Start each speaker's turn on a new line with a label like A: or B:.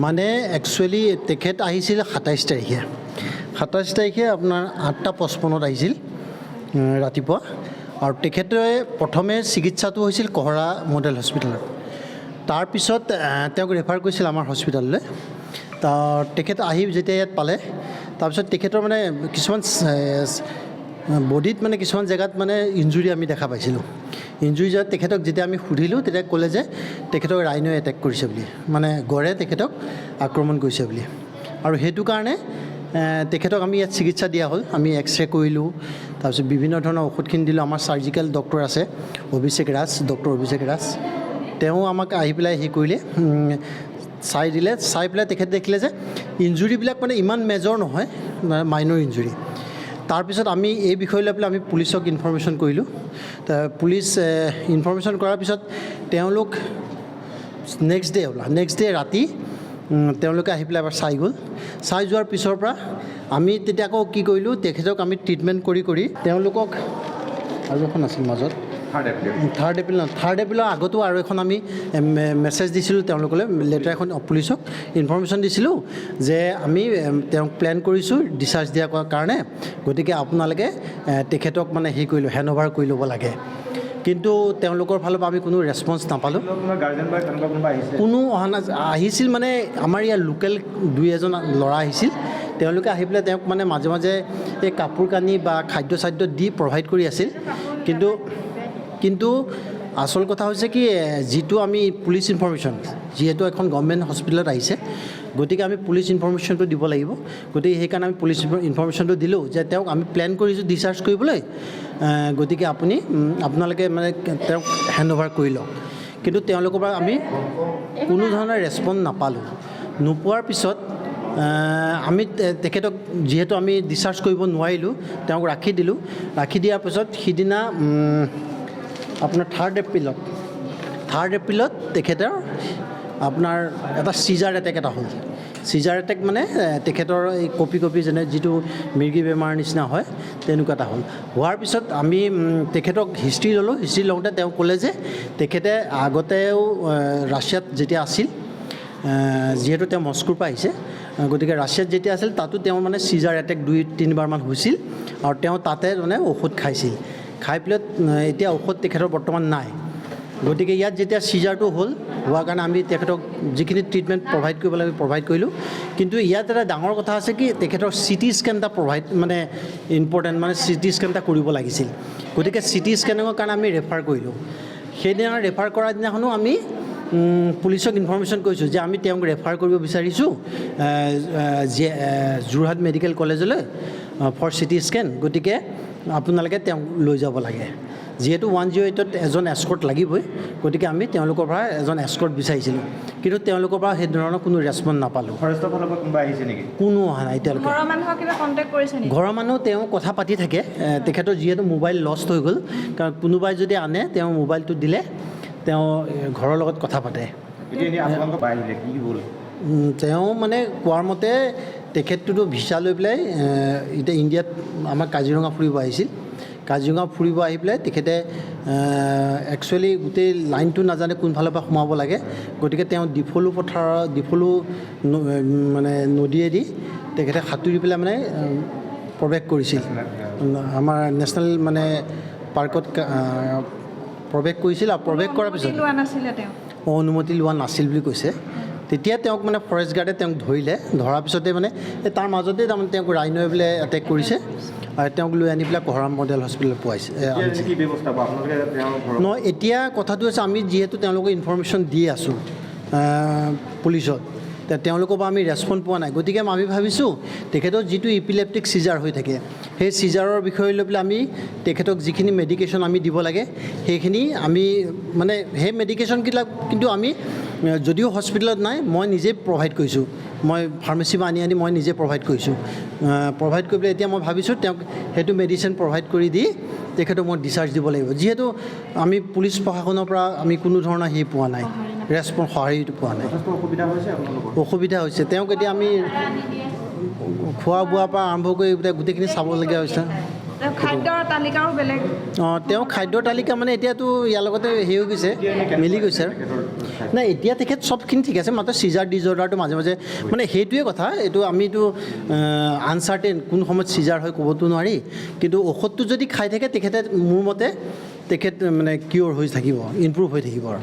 A: মানে একচুৱেলি তেখেত আহিছিল ২৭ তাৰিখে ২৭ তাৰিখে আপোনাৰ ৮:৫৫ আহিছিল ৰাতিপুৱা আৰু তেখেতে প্ৰথমে চিকিৎসাটো হৈছিল কহৰা মডেল হস্পিটেলত তাৰপিছত তেওঁক ৰেফাৰ কৰিছিল আমাৰ হস্পিটেললৈ তেখেত আহি যেতিয়া ইয়াত পালে তাৰপিছত তেখেতৰ মানে কিছুমান বডিত মানে কিছুমান জেগাত মানে ইঞ্জুৰি আমি দেখা পাইছিলোঁ ইঞ্জুৰি জেগাত তেখেতক যেতিয়া আমি সুধিলোঁ তেতিয়া ক'লে যে তেখেতক ৰাইনোৱে এটেক কৰিছে বুলি মানে গড়ে তেখেতক আক্ৰমণ কৰিছে বুলি আৰু সেইটো কাৰণে তেখেতক আমি ইয়াত চিকিৎসা দিয়া হ'ল আমি এক্সৰে কৰিলোঁ তাৰপিছত বিভিন্ন ধৰণৰ ঔষধখিনি দিলোঁ আমাৰ চাৰ্জিকেল ডক্টৰ আছে ডক্টৰ অভিষেক ৰাজ তেওঁ আমাক আহি পেলাই হেৰি কৰিলে চাই দিলে চাই পেলাই তেখেতে দেখিলে যে ইঞ্জুৰিবিলাক মানে ইমান মেজৰ নহয় মাইনৰ ইঞ্জুৰি তাৰপিছত আমি এই বিষয় লৈ পেলাই আমি পুলিচক ইনফৰমেশ্যন কৰিলোঁ পুলিচ ইনফৰমেশ্যন কৰাৰ পিছত তেওঁলোক নেক্সট ডে ৰাতি তেওঁলোকে আহি পেলাই এবাৰ চাই গ'ল চাই যোৱাৰ পিছৰ পৰা আমি তেতিয়া আকৌ কি কৰিলোঁ তেখেতক আমি ট্ৰিটমেণ্ট কৰি তেওঁলোকক আৰু এখন আছিল মাজত থাৰ্ড এপ্ৰিলৰ আগতো আৰু এখন আমি মেছেজ দিছিলোঁ তেওঁলোকলৈ লেটাৰ এখন পুলিচক ইনফৰমেশ্যন দিছিলোঁ যে আমি তেওঁক প্লেন কৰিছোঁ ডিচাৰ্জ দিয়াৰ কাৰণে গতিকে আপোনালোকে তেখেতক মানে হেৰি কৰিলোঁ হেণ্ড অভাৰ কৰি ল'ব লাগে কিন্তু তেওঁলোকৰ ফালৰ পৰা আমি কোনো ৰেছপন্স নাপালোঁ কোনো অহা আহিছিল মানে আমাৰ ইয়াৰ লোকেল দুই এজন ল'ৰা আহিছিল তেওঁলোকে আহি পেলাই তেওঁক মানে মাজে মাজে এই কাপোৰ কানি বা খাদ্য দি প্ৰভাইড কৰি আছিল কিন্তু আচল কথা হৈছে কি যিটো আমি পুলিচ ইনফৰমেশ্যন যিহেতু এখন গভৰ্ণমেণ্ট হস্পিটেলত আহিছে গতিকে আমি পুলিচ ইনফৰমেশ্যনটো দিব লাগিব গতিকে সেইকাৰণে আমি পুলিচ ইনফৰমেশ্যনটো দিলোঁ যে তেওঁক আমি প্লেন কৰিছোঁ ডিচাৰ্জ কৰিবলৈ গতিকে আপোনালোকে মানে তেওঁক হেণ্ড অভাৰ কৰি লওক কিন্তু তেওঁলোকৰ পৰা আমি কোনো ধৰণৰ ৰেছপন্স নাপালোঁ নোপোৱাৰ পিছত আমি তেখেতক যিহেতু আমি ডিচাৰ্জ কৰিব নোৱাৰিলোঁ তেওঁক ৰাখি দিলোঁ ৰাখি দিয়াৰ পিছত সিদিনা আপোনাৰ থাৰ্ড এপ্ৰিলত তেখেতৰ আপোনাৰ এটা চিজাৰ এটেক এটা হ'ল চিজাৰ এটেক মানে তেখেতৰ এই কপি যেনে যিটো মিৰ্গী বেমাৰ নিচিনা হয় তেনেকুৱা এটা হ'ল হোৱাৰ পিছত আমি তেখেতক হিষ্ট্ৰী ল'লোঁ হিষ্ট্ৰী লওঁতে তেওঁ ক'লে যে তেখেতে আগতেও ৰাছিয়াত যেতিয়া আছিল যিহেতু তেওঁ মস্কোৰ পৰা আহিছে গতিকে ৰাছিয়াত যেতিয়া আছিল তাতো তেওঁ মানে চিজাৰ এটেক 2-3বাৰমান হৈছিল আৰু তেওঁ তাতে মানে ঔষধ খাইছিল খাই পেলাই এতিয়া ঔষধ তেখেতৰ বৰ্তমান নাই গতিকে ইয়াত যেতিয়া চিজাৰটো হোৱাৰ কাৰণে আমি তেখেতক যিখিনি ট্ৰিটমেণ্ট প্ৰভাইড কৰিব লাগে প্ৰভাইড কৰিলোঁ কিন্তু ইয়াত এটা ডাঙৰ কথা আছে কি তেখেতৰ চিটি স্কেন এটা মানে ইম্পৰ্টেণ্ট মানে চিটি স্কেন এটা কৰিব লাগিছিল গতিকে চিটি স্কেনিঙৰ কাৰণে আমি ৰেফাৰ কৰিলোঁ সেইদিনা ৰেফাৰ কৰাৰ দিনাখনো আমি পুলিচক ইনফৰমেশ্যন কৰিছোঁ যে আমি তেওঁক ৰেফাৰ কৰিব বিচাৰিছোঁ যোৰহাট মেডিকেল কলেজলৈ ফৰ চিটি স্কেন গতিকে আপোনালোকে তেওঁক লৈ যাব লাগে যিহেতু 108ত এজন এস্কৰ্ট লাগিবই গতিকে আমি তেওঁলোকৰ পৰা এজন এস্কৰ্ট বিচাৰিছিলোঁ কিন্তু তেওঁলোকৰ পৰা সেই ধৰণৰ কোনো ৰেছপন্স নাপালোঁ
B: ফৰেষ্টৰ ফালৰ পৰা কোনোবা আহিছে নেকি
A: কোনো অহা নাই এতিয়ালৈকে ঘৰৰ মানুহ তেওঁ কথা পাতি থাকে তেখেতৰ যিহেতু মোবাইল লষ্ট হৈ গ'ল কাৰণ কোনোবাই যদি আনে তেওঁ মোবাইলটো দিলে তেওঁ ঘৰৰ লগত কথা পাতে তেওঁ মানে কোৱাৰ মতে তেখেতটোতো ভিছা লৈ পেলাই এতিয়া ইণ্ডিয়াত আমাৰ কাজিৰঙা ফুৰিব আহিছিল কাজিৰঙা ফুৰিব আহি পেলাই তেখেতে একচুৱেলি গোটেই লাইনটো নাজানে কোনফালৰ পৰা সোমাব লাগে গতিকে তেওঁ ডিফলু মানে নদীয়েদি তেখেতে সাঁতুৰি পেলাই মানে প্ৰৱেশ কৰিছিল আমাৰ নেশ্যনেল মানে পাৰ্কত প্ৰৱেশ কৰিছিল আৰু প্ৰৱেশ কৰাৰ পিছত অনুমতি লোৱা নাছিল বুলি কৈছে তেতিয়া তেওঁক মানে ফৰেষ্ট গাৰ্ডে তেওঁক ধৰিলে ধৰাৰ পিছতে মানে তাৰ মাজতে তাৰমানে তেওঁক ৰাইনোৱে বোলে এটেক কৰিছে আৰু তেওঁক লৈ আনি পেলাই কহৰা মডেল হস্পিটেলত পোৱাইছে নহয় এতিয়া কথাটো হৈছে আমি যিহেতু তেওঁলোকক ইনফৰমেশ্যন দি আছোঁ পুলিচত তেওঁলোকৰ পৰা আমি ৰেছপন্স পোৱা নাই গতিকে আমি ভাবিছোঁ তেখেতৰ যিটো ইপিলেপ্টিক চিজাৰ হৈ থাকে সেই চিজাৰৰ বিষয় লৈ পেলাই আমি তেখেতক যিখিনি মেডিকেশ্যন আমি দিব লাগে সেইখিনি আমি মানে সেই মেডিকেশ্যনবিলাক কিন্তু আমি যদিও হস্পিটেলত নাই মই নিজে প্ৰভাইড কৰিছোঁ মই ফাৰ্মাচীৰ পৰা আনি মই নিজে প্ৰভাইড কৰিছোঁ প্ৰভাইড কৰি পেলাই এতিয়া মই ভাবিছোঁ তেওঁক সেইটো মেডিচিন প্ৰভাইড কৰি দি তেখেতক মই ডিচাৰ্জ দিব লাগিব যিহেতু আমি পুলিচ প্ৰশাসনৰ পৰা আমি কোনো ধৰণৰ হেৰি পোৱা নাই ৰেছপন্স সঁহাৰিটো পোৱা নাই অসুবিধা হৈছে তেওঁক এতিয়া আমি খোৱা বোৱাৰ পৰা আৰম্ভ কৰি গোটেইখিনি চাবলগীয়া হৈছে
C: খাদ্যৰ তালিকাও বেলেগ
A: তেওঁ খাদ্যৰ তালিকা মানে এতিয়াতো ইয়াৰ লগতে হেৰি হৈ গৈছে মিলি গৈছে নাই এতিয়া তেখেত চবখিনি ঠিক আছে, মাত্ৰ চিজাৰ ডিজৰ্ডাৰটো মাজে মাজে মানে সেইটোৱে কথা। এইটো আমিতো আনচাৰ্টেইন কোন সময়ত চিজাৰ হয় ক'বতো নোৱাৰি, কিন্তু ঔষধটো যদি খাই থাকে তেখেতে মোৰ মতে তেখেত মানে কিয়'ৰ হৈ থাকিব, ইমপ্ৰুভ হৈ থাকিব আৰু